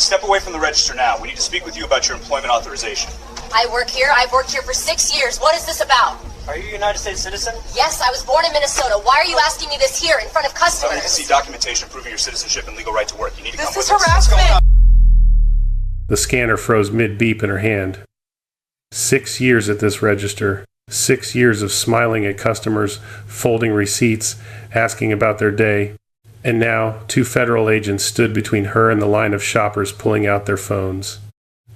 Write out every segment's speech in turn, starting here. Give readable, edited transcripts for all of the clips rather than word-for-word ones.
Step away from the register now. We need to speak with you about your employment authorization. I work here. I've worked here for 6 years. What is this about? Are you a United States citizen? Yes, I was born in Minnesota. Why are you asking me this here in front of customers? I need to see documentation proving your citizenship and legal right to work. You need to come with us. This is harassment. The scanner froze mid-beep in her hand. 6 years at this register. 6 years of smiling at customers, folding receipts, asking about their day. And now, 2 federal agents stood between her and the line of shoppers pulling out their phones.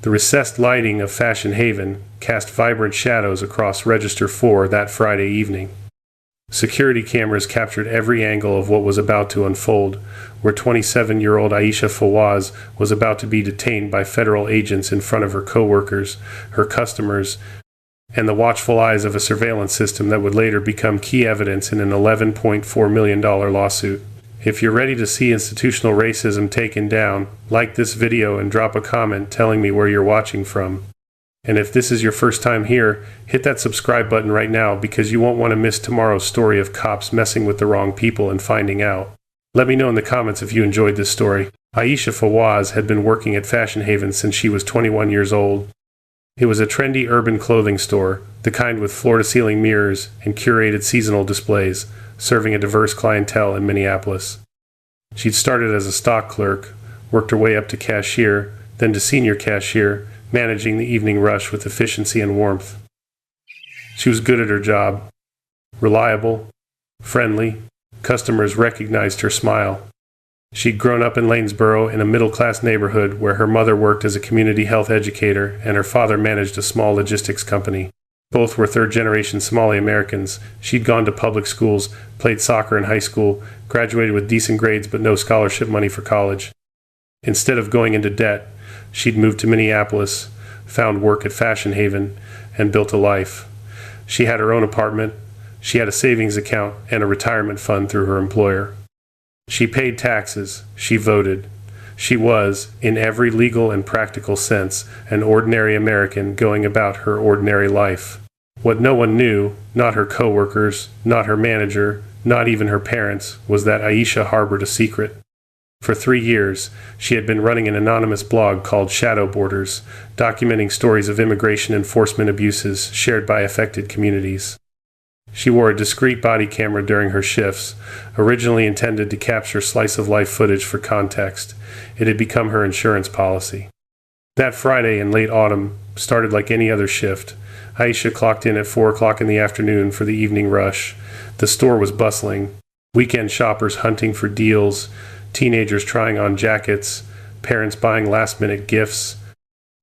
The recessed lighting of Fashion Haven cast vibrant shadows across Register 4 that Friday evening. Security cameras captured every angle of what was about to unfold, where 27-year-old Aisha Fawaz was about to be detained by federal agents in front of her co-workers, her customers, and the watchful eyes of a surveillance system that would later become key evidence in an $11.4 million lawsuit. If you're ready to see institutional racism taken down, like this video and drop a comment telling me where you're watching from. And if this is your first time here, hit that subscribe button right now because you won't want to miss tomorrow's story of cops messing with the wrong people and finding out. Let me know in the comments if you enjoyed this story. Aisha Fawaz had been working at Fashion Haven since she was 21 years old. It was a trendy urban clothing store, the kind with floor-to-ceiling mirrors and curated seasonal displays, serving a diverse clientele in Minneapolis. She'd started as a stock clerk, worked her way up to cashier, then to senior cashier, managing the evening rush with efficiency and warmth. She was good at her job. Reliable, friendly, customers recognized her smile. She'd grown up in Lanesboro in a middle-class neighborhood where her mother worked as a community health educator and her father managed a small logistics company. Both were third-generation Somali Americans. She'd gone to public schools, played soccer in high school, graduated with decent grades but no scholarship money for college. Instead of going into debt, she'd moved to Minneapolis, found work at Fashion Haven, and built a life. She had her own apartment, she had a savings account and a retirement fund through her employer. She paid taxes, she voted. She was, in every legal and practical sense, an ordinary American going about her ordinary life. What no one knew, not her co-workers, not her manager, not even her parents, was that Aisha harbored a secret. For 3 years, she had been running an anonymous blog called Shadow Borders, documenting stories of immigration enforcement abuses shared by affected communities. She wore a discreet body camera during her shifts, originally intended to capture slice-of-life footage for context. It had become her insurance policy. That Friday in late autumn started like any other shift. Aisha clocked in at 4 o'clock in the afternoon for the evening rush. The store was bustling. Weekend shoppers hunting for deals, teenagers trying on jackets, parents buying last-minute gifts.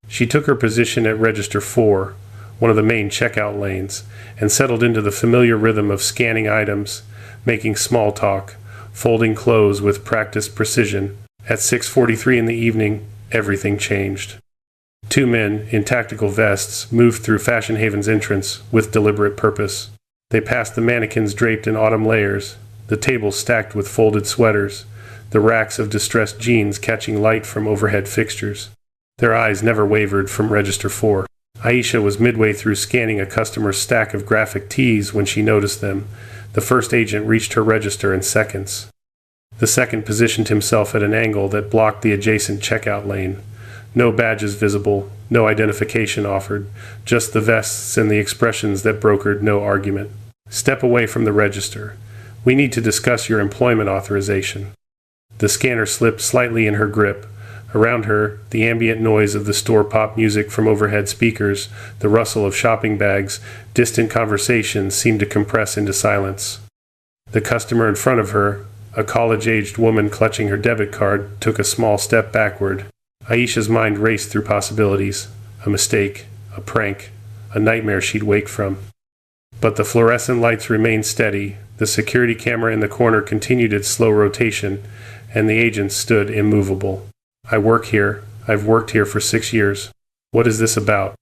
She took her position at Register 4, one of the main checkout lanes, and settled into the familiar rhythm of scanning items, making small talk, folding clothes with practiced precision. At 6:43 in the evening, everything changed. 2 men in tactical vests moved through Fashion Haven's entrance with deliberate purpose. They passed the mannequins draped in autumn layers, the tables stacked with folded sweaters, the racks of distressed jeans catching light from overhead fixtures. Their eyes never wavered from Register 4. Aisha was midway through scanning a customer's stack of graphic tees when she noticed them. The first agent reached her register in seconds. The second positioned himself at an angle that blocked the adjacent checkout lane. No badges visible, no identification offered, just the vests and the expressions that brokered no argument. Step away from the register. We need to discuss your employment authorization. The scanner slipped slightly in her grip. Around her, the ambient noise of the store pop music from overhead speakers, the rustle of shopping bags, distant conversations seemed to compress into silence. The customer in front of her, a college-aged woman clutching her debit card, took a small step backward. Aisha's mind raced through possibilities. A mistake, a prank, a nightmare she'd wake from. But the fluorescent lights remained steady, the security camera in the corner continued its slow rotation, and the agent stood immovable. I work here. I've worked here for 6 years. What is this about?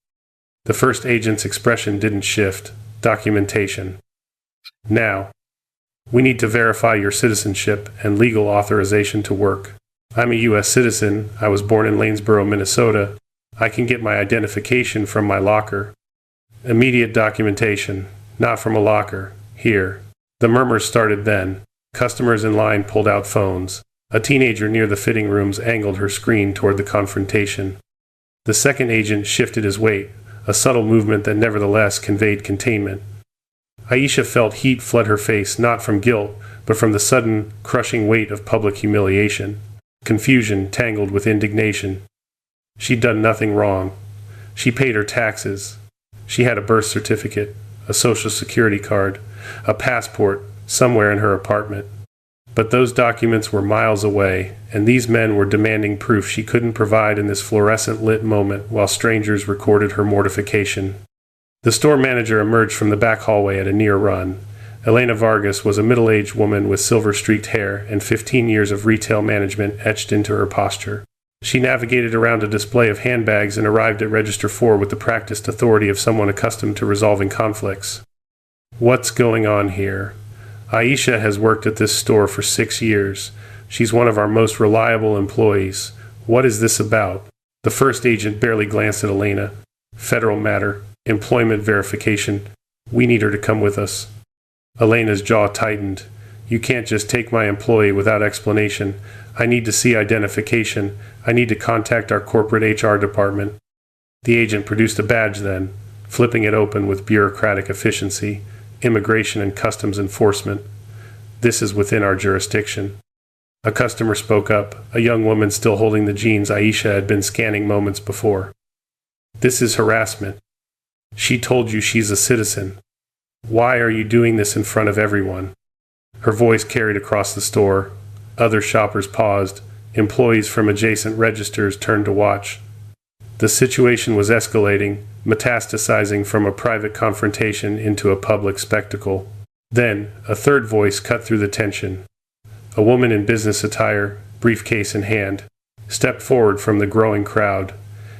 The first agent's expression didn't shift. Documentation. Now. We need to verify your citizenship and legal authorization to work. I'm a U.S. citizen. I was born in Lanesboro, Minnesota. I can get my identification from my locker. Immediate documentation. Not from a locker. Here. The murmurs started then. Customers in line pulled out phones. A teenager near the fitting rooms angled her screen toward the confrontation. The second agent shifted his weight, a subtle movement that nevertheless conveyed containment. Aisha felt heat flood her face, not from guilt, but from the sudden, crushing weight of public humiliation. Confusion tangled with indignation. She'd done nothing wrong. She paid her taxes. She had a birth certificate, a social security card, a passport somewhere in her apartment. But those documents were miles away, and these men were demanding proof she couldn't provide in this fluorescent-lit moment while strangers recorded her mortification. The store manager emerged from the back hallway at a near run. Elena Vargas was a middle-aged woman with silver-streaked hair and 15 years of retail management etched into her posture. She navigated around a display of handbags and arrived at Register 4 with the practiced authority of someone accustomed to resolving conflicts. "What's going on here? Aisha has worked at this store for 6 years. She's one of our most reliable employees. What is this about?" The first agent barely glanced at Elena. "Federal matter. Employment verification. We need her to come with us." Elena's jaw tightened. "You can't just take my employee without explanation. I need to see identification. I need to contact our corporate HR department." The agent produced a badge then, flipping it open with bureaucratic efficiency. "Immigration and Customs Enforcement. This is within our jurisdiction." A customer spoke up, a young woman still holding the jeans Aisha had been scanning moments before. "This is harassment. She told you she's a citizen. Why are you doing this in front of everyone?" Her voice carried across the store. Other shoppers paused. Employees from adjacent registers turned to watch. The situation was escalating, metastasizing from a private confrontation into a public spectacle. Then, a third voice cut through the tension. A woman in business attire, briefcase in hand, stepped forward from the growing crowd.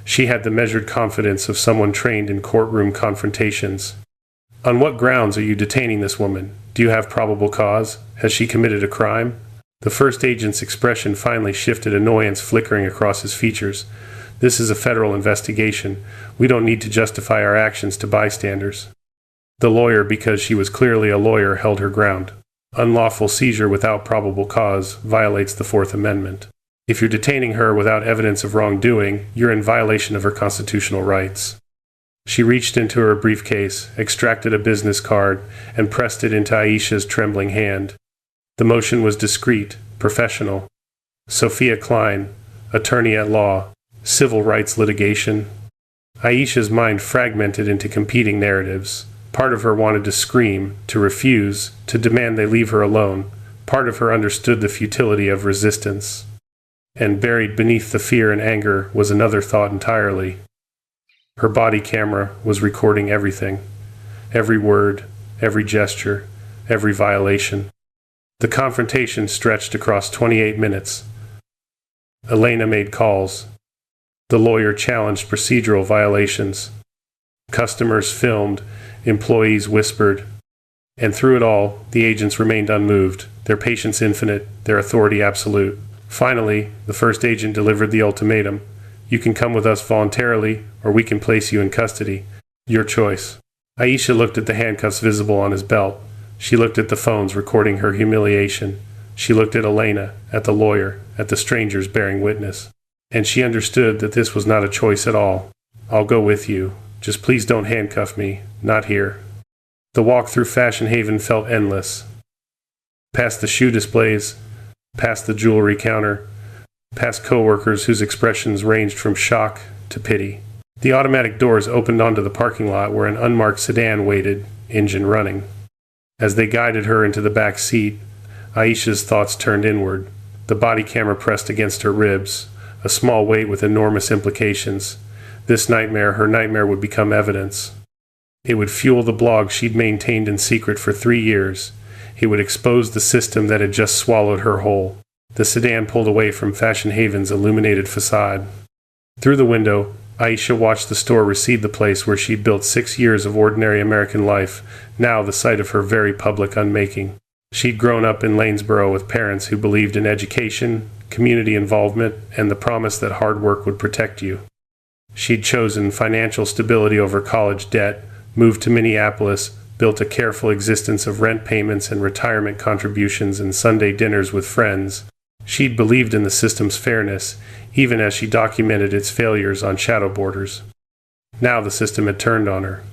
She had the measured confidence of someone trained in courtroom confrontations. "On what grounds are you detaining this woman? Do you have probable cause? Has she committed a crime?" The first agent's expression finally shifted, annoyance flickering across his features. "This is a federal investigation. We don't need to justify our actions to bystanders." The lawyer, because she was clearly a lawyer, held her ground. "Unlawful seizure without probable cause violates the Fourth Amendment. If you're detaining her without evidence of wrongdoing, you're in violation of her constitutional rights." She reached into her briefcase, extracted a business card, and pressed it into Aisha's trembling hand. The motion was discreet, professional. Sophia Klein, attorney at law, civil rights litigation. Aisha's mind fragmented into competing narratives. Part of her wanted to scream, to refuse, to demand they leave her alone. Part of her understood the futility of resistance. And buried beneath the fear and anger was another thought entirely. Her body camera was recording everything. Every word, every gesture, every violation. The confrontation stretched across 28 minutes. Elena made calls. The lawyer challenged procedural violations. Customers filmed, employees whispered. And through it all, the agents remained unmoved, their patience infinite, their authority absolute. Finally, the first agent delivered the ultimatum. "You can come with us voluntarily, or we can place you in custody. Your choice." Aisha looked at the handcuffs visible on his belt. She looked at the phones recording her humiliation. She looked at Elena, at the lawyer, at the strangers bearing witness. And she understood that this was not a choice at all. "I'll go with you. Just please don't handcuff me. Not here." The walk through Fashion Haven felt endless. Past the shoe displays, past the jewelry counter, past coworkers whose expressions ranged from shock to pity. The automatic doors opened onto the parking lot where an unmarked sedan waited, engine running. As they guided her into the back seat, Aisha's thoughts turned inward. The body camera pressed against her ribs, a small weight with enormous implications. This nightmare, her nightmare, would become evidence. It would fuel the blog she'd maintained in secret for 3 years. It would expose the system that had just swallowed her whole. The sedan pulled away from Fashion Haven's illuminated facade. Through the window, Aisha watched the store recede, the place where she'd built 6 years of ordinary American life, now the site of her very public unmaking. She'd grown up in Lanesboro with parents who believed in education, community involvement, and the promise that hard work would protect you. She'd chosen financial stability over college debt, moved to Minneapolis, built a careful existence of rent payments and retirement contributions and Sunday dinners with friends. She'd believed in the system's fairness, even as she documented its failures on shadow borders. Now the system had turned on her.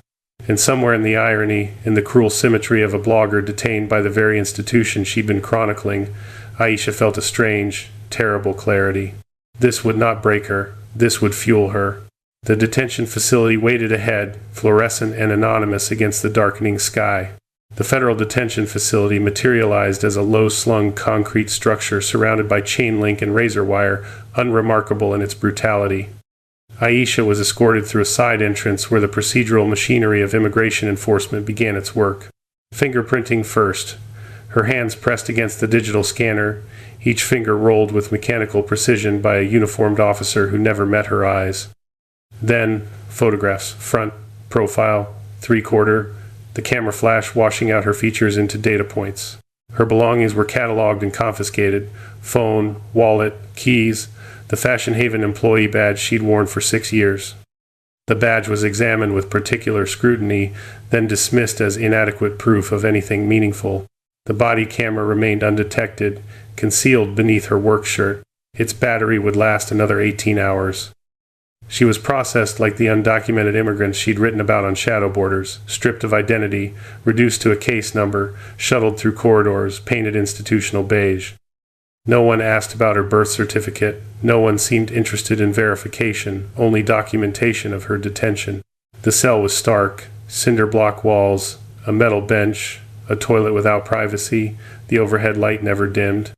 And somewhere in the irony, in the cruel symmetry of a blogger detained by the very institution she'd been chronicling, Aisha felt a strange, terrible clarity. This would not break her. This would fuel her. The detention facility waited ahead, fluorescent and anonymous against the darkening sky. The federal detention facility materialized as a low-slung concrete structure surrounded by chain link and razor wire, unremarkable in its brutality. Aisha was escorted through a side entrance where the procedural machinery of immigration enforcement began its work. Fingerprinting first. Her hands pressed against the digital scanner, each finger rolled with mechanical precision by a uniformed officer who never met her eyes. Then, photographs, front, profile, three-quarter, the camera flash washing out her features into data points. Her belongings were cataloged and confiscated: phone, wallet, keys, the Fashion Haven employee badge she'd worn for 6 years. The badge was examined with particular scrutiny, then dismissed as inadequate proof of anything meaningful. The body camera remained undetected, concealed beneath her work shirt. Its battery would last another 18 hours. She was processed like the undocumented immigrants she'd written about on shadow borders, stripped of identity, reduced to a case number, shuttled through corridors, painted institutional beige. No one asked about her birth certificate. No one seemed interested in verification, only documentation of her detention. The cell was stark: cinder block walls, a metal bench, a toilet without privacy, the overhead light never dimmed.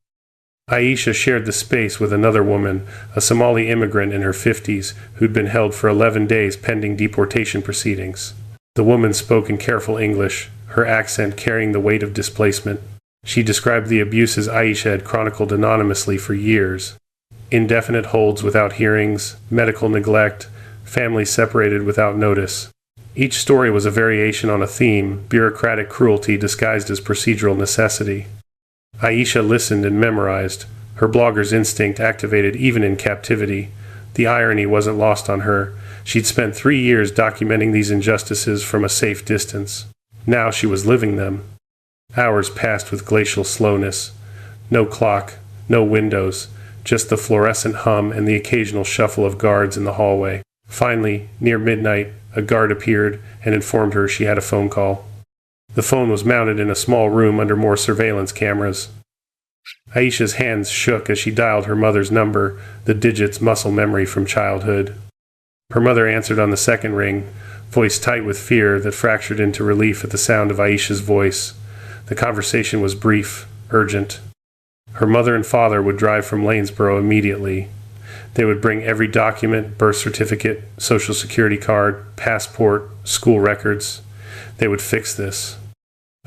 Aisha shared the space with another woman, a Somali immigrant in her 50s, who'd been held for 11 days pending deportation proceedings. The woman spoke in careful English, her accent carrying the weight of displacement. She described the abuses Aisha had chronicled anonymously for years: indefinite holds without hearings, medical neglect, families separated without notice. Each story was a variation on a theme: bureaucratic cruelty disguised as procedural necessity. Aisha listened and memorized, her blogger's instinct activated even in captivity. The irony wasn't lost on her. She'd spent 3 years documenting these injustices from a safe distance. Now she was living them. Hours passed with glacial slowness. No clock, no windows, just the fluorescent hum and the occasional shuffle of guards in the hallway. Finally, near midnight, a guard appeared and informed her she had a phone call. The phone was mounted in a small room under more surveillance cameras. Aisha's hands shook as she dialed her mother's number, the digits muscle memory from childhood. Her mother answered on the second ring, voice tight with fear that fractured into relief at the sound of Aisha's voice. The conversation was brief, urgent. Her mother and father would drive from Lanesboro immediately. They would bring every document: birth certificate, social security card, passport, school records. They would fix this.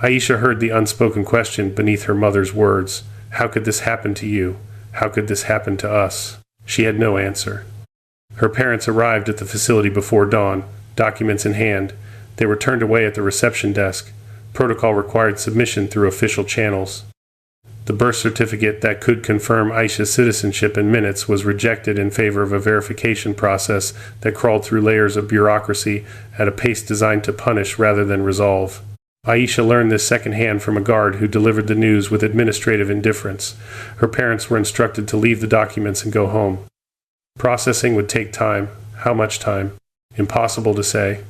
Aisha heard the unspoken question beneath her mother's words. How could this happen to you? How could this happen to us? She had no answer. Her parents arrived at the facility before dawn, documents in hand. They were turned away at the reception desk. Protocol required submission through official channels. The birth certificate that could confirm Aisha's citizenship in minutes was rejected in favor of a verification process that crawled through layers of bureaucracy at a pace designed to punish rather than resolve. Aisha learned this secondhand from a guard who delivered the news with administrative indifference. Her parents were instructed to leave the documents and go home. Processing would take time. How much time? Impossible to say.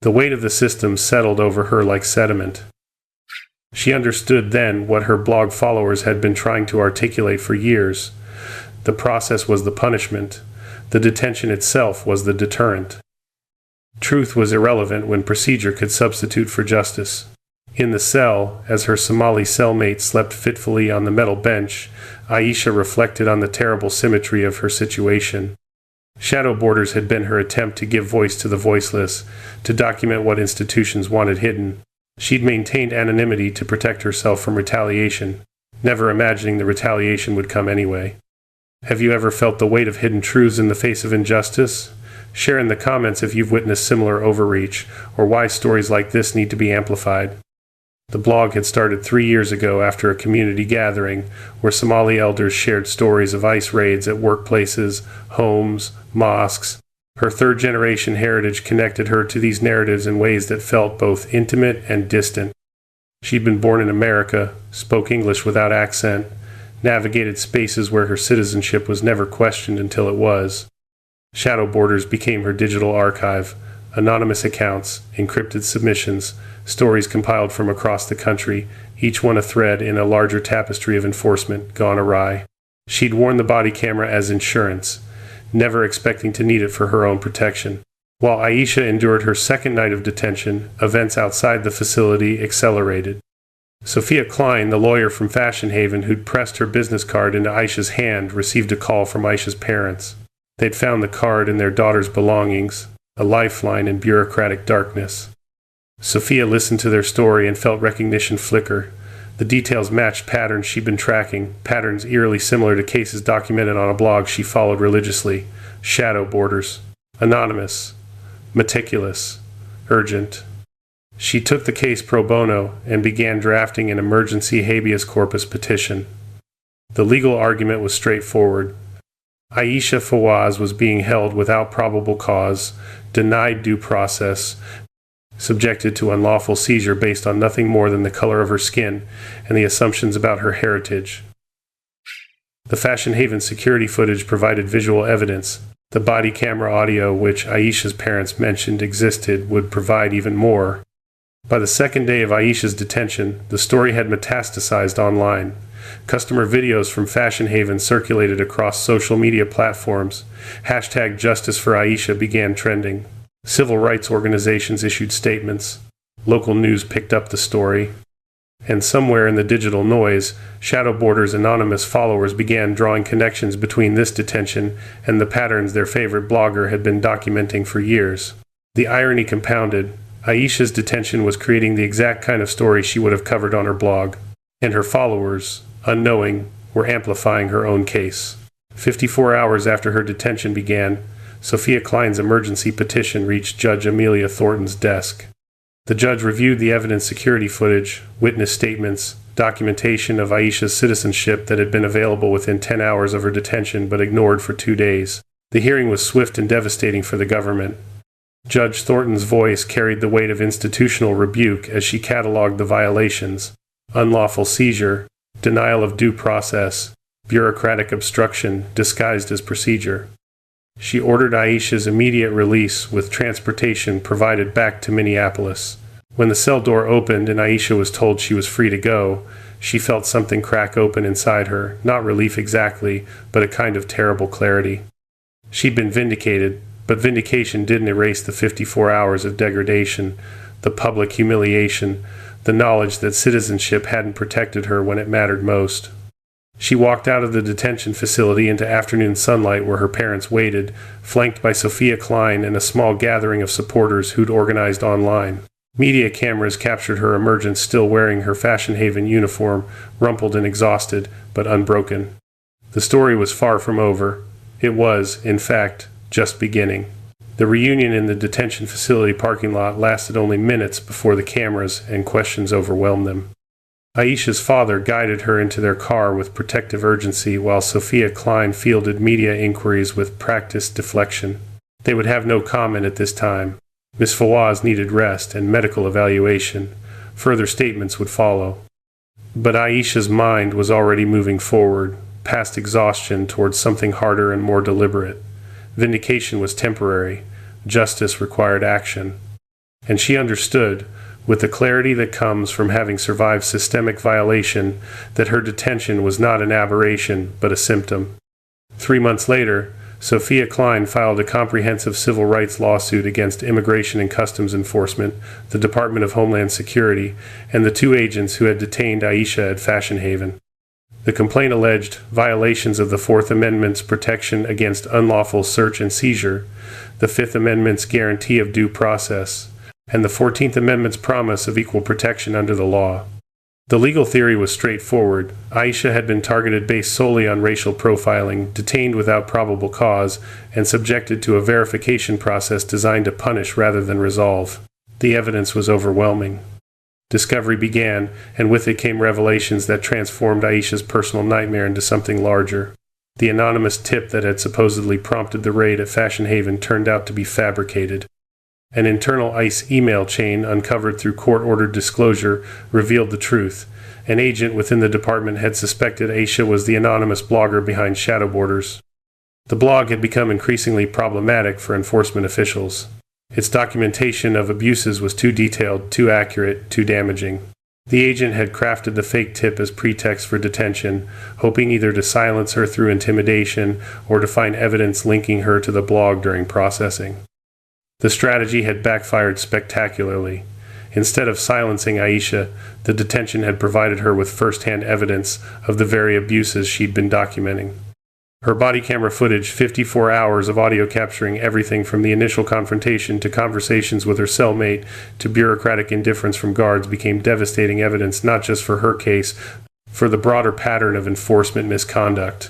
The weight of the system settled over her like sediment. She understood then what her blog followers had been trying to articulate for years. The process was the punishment. The detention itself was the deterrent. Truth was irrelevant when procedure could substitute for justice. In the cell, as her Somali cellmate slept fitfully on the metal bench, Aisha reflected on the terrible symmetry of her situation. Shadow borders had been her attempt to give voice to the voiceless, to document what institutions wanted hidden. She'd maintained anonymity to protect herself from retaliation, never imagining the retaliation would come anyway. Have you ever felt the weight of hidden truths in the face of injustice? Share in the comments if you've witnessed similar overreach, or why stories like this need to be amplified. The blog had started 3 years ago after a community gathering where Somali elders shared stories of ICE raids at workplaces, homes, mosques. Her third-generation heritage connected her to these narratives in ways that felt both intimate and distant. She'd been born in America, spoke English without accent, navigated spaces where her citizenship was never questioned until it was. Shadow borders became her digital archive, anonymous accounts, encrypted submissions, stories compiled from across the country, each one a thread in a larger tapestry of enforcement gone awry. She'd worn the body camera as insurance, never expecting to need it for her own protection. While Aisha endured her second night of detention, events outside the facility accelerated. Sophia Klein, the lawyer from Fashion Haven who'd pressed her business card into Aisha's hand, received a call from Aisha's parents. They'd found the card in their daughter's belongings, a lifeline in bureaucratic darkness. Sophia listened to their story and felt recognition flicker. The details matched patterns she'd been tracking, patterns eerily similar to cases documented on a blog she followed religiously. Shadow borders. Anonymous. Meticulous. Urgent. She took the case pro bono and began drafting an emergency habeas corpus petition. The legal argument was straightforward. Aisha Fawaz was being held without probable cause, denied due process, subjected to unlawful seizure based on nothing more than the color of her skin and the assumptions about her heritage. The Fashion Haven security footage provided visual evidence. The body camera audio, which Aisha's parents mentioned existed, would provide even more. By the second day of Aisha's detention, the story had metastasized online. Customer videos from Fashion Haven circulated across social media platforms. Hashtag Justice for Aisha began trending. Civil rights organizations issued statements. Local news picked up the story. And somewhere in the digital noise, Shadow Borders' anonymous followers began drawing connections between this detention and the patterns their favorite blogger had been documenting for years. The irony compounded. Aisha's detention was creating the exact kind of story she would have covered on her blog, and her followers, unknowing, were amplifying her own case. 54 hours after her detention began, Sophia Klein's emergency petition reached Judge Amelia Thornton's desk. The judge reviewed the evidence security footage, witness statements, documentation of Aisha's citizenship that had been available within 10 hours of her detention but ignored for 2 days. The hearing was swift and devastating for the government. Judge Thornton's voice carried the weight of institutional rebuke as she cataloged the violations: unlawful seizure, denial of due process, bureaucratic obstruction disguised as procedure. She ordered Aisha's immediate release with transportation provided back to Minneapolis. When the cell door opened and Aisha was told she was free to go, she felt something crack open inside her, not relief exactly, but a kind of terrible clarity. She'd been vindicated, but vindication didn't erase the 54 hours of degradation, the public humiliation, the knowledge that citizenship hadn't protected her when it mattered most. She walked out of the detention facility into afternoon sunlight where her parents waited, flanked by Sophia Klein and a small gathering of supporters who'd organized online. Media cameras captured her emergence still wearing her Fashion Haven uniform, rumpled and exhausted, but unbroken. The story was far from over. It was, in fact, just beginning. The reunion in the detention facility parking lot lasted only minutes before the cameras and questions overwhelmed them. Aisha's father guided her into their car with protective urgency while Sophia Klein fielded media inquiries with practiced deflection. They would have no comment at this time. Miss Fawaz needed rest and medical evaluation. Further statements would follow. But Aisha's mind was already moving forward, past exhaustion towards something harder and more deliberate. Vindication was temporary. Justice required action. And she understood, with the clarity that comes from having survived systemic violation, that her detention was not an aberration, but a symptom. 3 months later, Sophia Klein filed a comprehensive civil rights lawsuit against Immigration and Customs Enforcement, the Department of Homeland Security, and the 2 agents who had detained Aisha at Fashion Haven. The complaint alleged violations of the Fourth Amendment's protection against unlawful search and seizure, the Fifth Amendment's guarantee of due process, and the 14th Amendment's promise of equal protection under the law. The legal theory was straightforward. Aisha had been targeted based solely on racial profiling, detained without probable cause, and subjected to a verification process designed to punish rather than resolve. The evidence was overwhelming. Discovery began, and with it came revelations that transformed Aisha's personal nightmare into something larger. The anonymous tip that had supposedly prompted the raid at Fashion Haven turned out to be fabricated. An internal ICE email chain uncovered through court-ordered disclosure revealed the truth. An agent within the department had suspected Aisha was the anonymous blogger behind Shadow Borders. The blog had become increasingly problematic for enforcement officials. Its documentation of abuses was too detailed, too accurate, too damaging. The agent had crafted the fake tip as pretext for detention, hoping either to silence her through intimidation or to find evidence linking her to the blog during processing. The strategy had backfired spectacularly. Instead of silencing Aisha, the detention had provided her with first-hand evidence of the very abuses she'd been documenting. Her body camera footage, 54 hours of audio capturing everything from the initial confrontation to conversations with her cellmate to bureaucratic indifference from guards, became devastating evidence not just for her case, for the broader pattern of enforcement misconduct.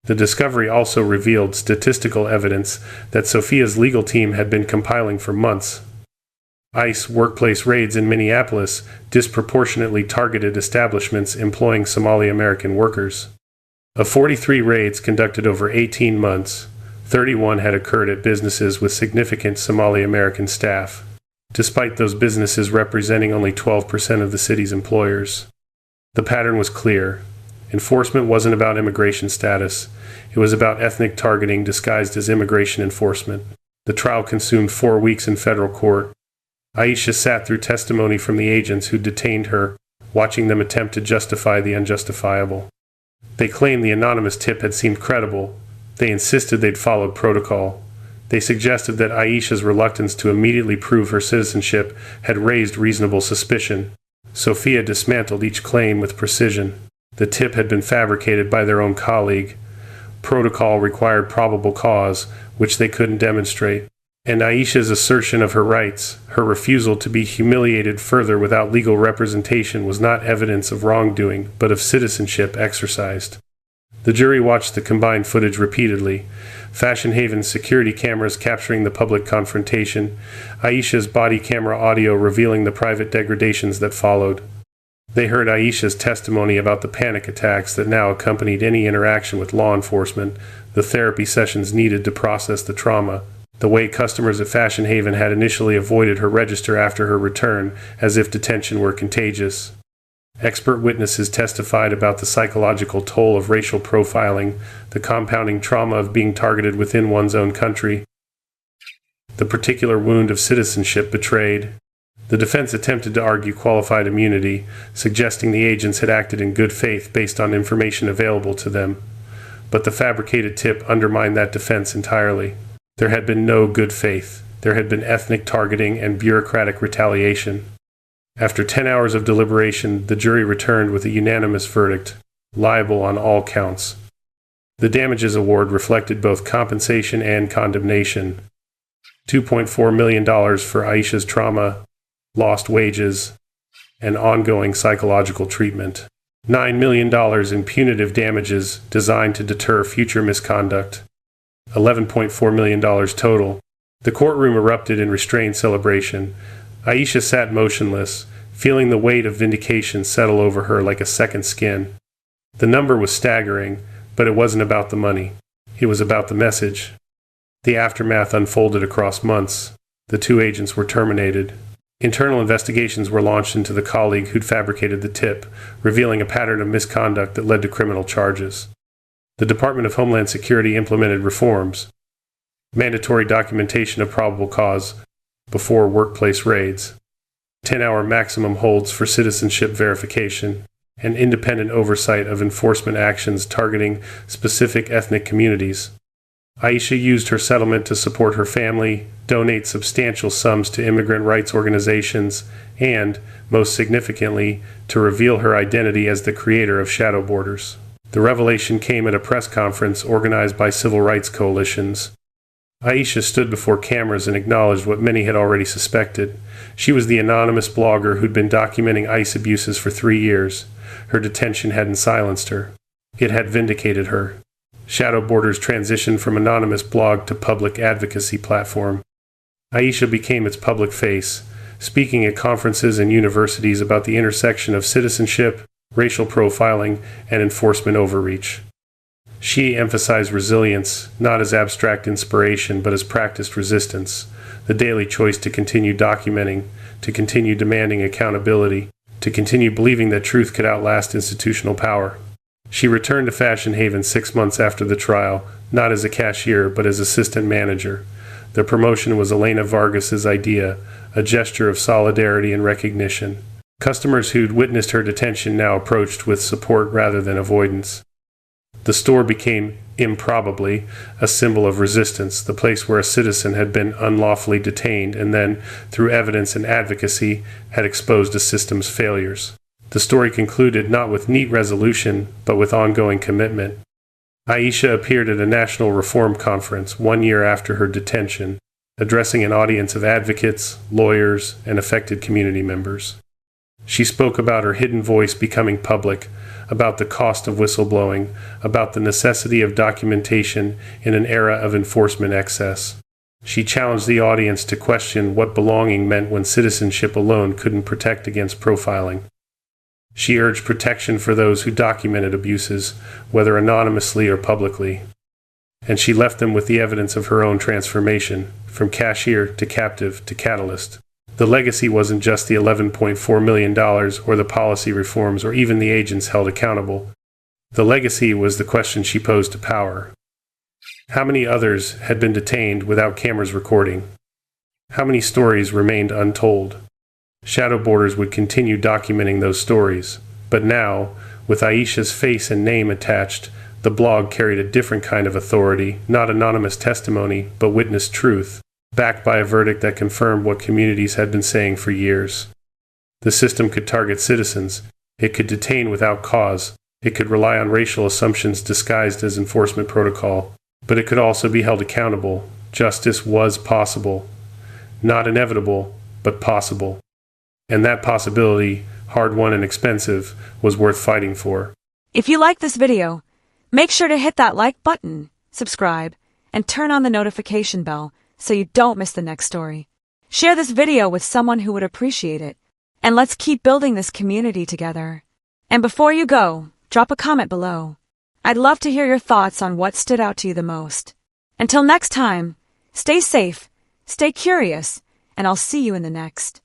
The discovery also revealed statistical evidence that Sophia's legal team had been compiling for months. ICE workplace raids in Minneapolis disproportionately targeted establishments employing Somali American workers. Of 43 raids conducted over 18 months, 31 had occurred at businesses with significant Somali American staff, despite those businesses representing only 12% of the city's employers. The pattern was clear. Enforcement wasn't about immigration status. It was about ethnic targeting disguised as immigration enforcement. The trial consumed 4 weeks in federal court. Aisha sat through testimony from the agents who detained her, watching them attempt to justify the unjustifiable. They claimed the anonymous tip had seemed credible. They insisted they'd followed protocol. They suggested that Aisha's reluctance to immediately prove her citizenship had raised reasonable suspicion. Sophia dismantled each claim with precision. The tip had been fabricated by their own colleague. Protocol required probable cause, which they couldn't demonstrate. And Aisha's assertion of her rights, her refusal to be humiliated further without legal representation, was not evidence of wrongdoing, but of citizenship exercised. The jury watched the combined footage repeatedly. Fashion Haven's security cameras capturing the public confrontation, Aisha's body camera audio revealing the private degradations that followed. They heard Aisha's testimony about the panic attacks that now accompanied any interaction with law enforcement, the therapy sessions needed to process the trauma, the way customers at Fashion Haven had initially avoided her register after her return, as if detention were contagious. Expert witnesses testified about the psychological toll of racial profiling, the compounding trauma of being targeted within one's own country, the particular wound of citizenship betrayed. The defense attempted to argue qualified immunity, suggesting the agents had acted in good faith based on information available to them. But the fabricated tip undermined that defense entirely. There had been no good faith. There had been ethnic targeting and bureaucratic retaliation. After 10 hours of deliberation, the jury returned with a unanimous verdict, liable on all counts. The damages award reflected both compensation and condemnation. $2.4 million for Aisha's trauma, lost wages, and ongoing psychological treatment. $9 million in punitive damages designed to deter future misconduct. $11.4 million total. The courtroom erupted in restrained celebration. Aisha sat motionless, feeling the weight of vindication settle over her like a second skin. The number was staggering, but it wasn't about the money. It was about the message. The aftermath unfolded across months. The two agents were terminated. Internal investigations were launched into the colleague who'd fabricated the tip, revealing a pattern of misconduct that led to criminal charges. The Department of Homeland Security implemented reforms, mandatory documentation of probable cause before workplace raids, 10-hour maximum holds for citizenship verification, and independent oversight of enforcement actions targeting specific ethnic communities. Aisha used her settlement to support her family, donate substantial sums to immigrant rights organizations, and, most significantly, to reveal her identity as the creator of Shadow Borders. The revelation came at a press conference organized by civil rights coalitions. Aisha stood before cameras and acknowledged what many had already suspected. She was the anonymous blogger who'd been documenting ICE abuses for 3 years. Her detention hadn't silenced her. It had vindicated her. Shadow Borders transitioned from anonymous blog to public advocacy platform. Aisha became its public face, speaking at conferences and universities about the intersection of citizenship, racial profiling, and enforcement overreach. She emphasized resilience, not as abstract inspiration, but as practiced resistance, the daily choice to continue documenting, to continue demanding accountability, to continue believing that truth could outlast institutional power. She returned to Fashion Haven 6 months after the trial, not as a cashier, but as assistant manager. The promotion was Elena Vargas's idea, a gesture of solidarity and recognition. Customers who'd witnessed her detention now approached with support rather than avoidance. The store became, improbably, a symbol of resistance, the place where a citizen had been unlawfully detained and then, through evidence and advocacy, had exposed a system's failures. The story concluded not with neat resolution, but with ongoing commitment. Aisha appeared at a national reform conference 1 year after her detention, addressing an audience of advocates, lawyers, and affected community members. She spoke about her hidden voice becoming public, about the cost of whistleblowing, about the necessity of documentation in an era of enforcement excess. She challenged the audience to question what belonging meant when citizenship alone couldn't protect against profiling. She urged protection for those who documented abuses, whether anonymously or publicly. And she left them with the evidence of her own transformation, from cashier to captive to catalyst. The legacy wasn't just the $11.4 million or the policy reforms or even the agents held accountable. The legacy was the question she posed to power. How many others had been detained without cameras recording? How many stories remained untold? Shadow Borders would continue documenting those stories, but now, with Aisha's face and name attached, the blog carried a different kind of authority, not anonymous testimony, but witnessed truth, backed by a verdict that confirmed what communities had been saying for years. The system could target citizens, it could detain without cause, it could rely on racial assumptions disguised as enforcement protocol, but it could also be held accountable. Justice was possible. Not inevitable, but possible. And that possibility, hard-won and expensive, was worth fighting for. If you like this video, make sure to hit that like button, subscribe, and turn on the notification bell so you don't miss the next story. Share this video with someone who would appreciate it, and let's keep building this community together. And before you go, drop a comment below. I'd love to hear your thoughts on what stood out to you the most. Until next time, stay safe, stay curious, and I'll see you in the next.